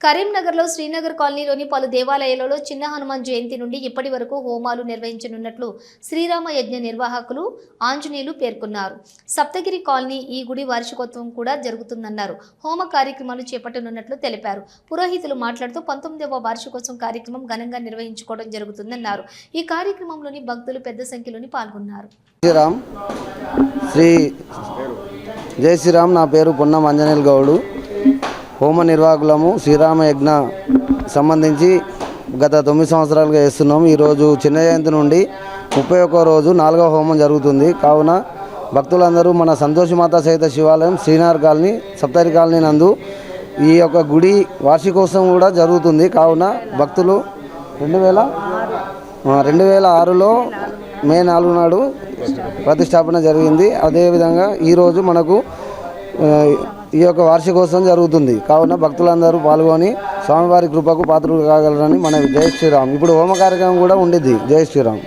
కరీంనగర్లో శ్రీనగర్ కాలనీలోని పలు దేవాలయాలలో చిన్న హనుమాన్ జయంతి నుండి ఇప్పటి వరకు హోమాలు నిర్వహించనున్నట్లు శ్రీరామ యజ్ఞ నిర్వాహకులు ఆంజనేయులు పేర్కొన్నారు. సప్తగిరి కాలనీ ఈ గుడి వార్షికోత్సవం కూడా జరుగుతుందన్నారు. హోమ కార్యక్రమాలు చేపట్టనున్నట్లు తెలిపారు. పురోహితులు మాట్లాడుతూ 19వ వార్షికోత్సవం కార్యక్రమం ఘనంగా నిర్వహించుకోవడం జరుగుతుందన్నారు. ఈ కార్యక్రమంలోని భక్తులు పెద్ద సంఖ్యలోని పాల్గొన్నారు. జై శ్రీరామ్. నా పేరు పొన్నం ఆంజనేయులు గౌడు. హోమ నిర్వాహకులము. శ్రీరామ యజ్ఞ సంబంధించి గత 9 సంవత్సరాలుగా చేస్తున్నాము. ఈరోజు చిన్న జయంతి నుండి 31వ రోజు 4వ హోమం జరుగుతుంది. కావున భక్తులందరూ మన సంతోషమాత సహిత శివాలయం శ్రీనగర్ కాలనీ సప్తగిరి కాలనీ నందు ఈ యొక్క గుడి వార్షికోత్సవం కూడా జరుగుతుంది. కావున భక్తులు 2006లో మే 4 నాడు ప్రతిష్టాపన జరిగింది. అదేవిధంగా ఈరోజు మనకు ఈ యొక్క వార్షికోత్సవం జరుగుతుంది. కావున భక్తులందరూ పాల్గొని స్వామివారి కృపకు పాత్రలు కాగలరని మన జై శ్రీరామ్. ఇప్పుడు హోమ కార్యక్రమం కూడా ఉండిద్ది. జై శ్రీరామ్.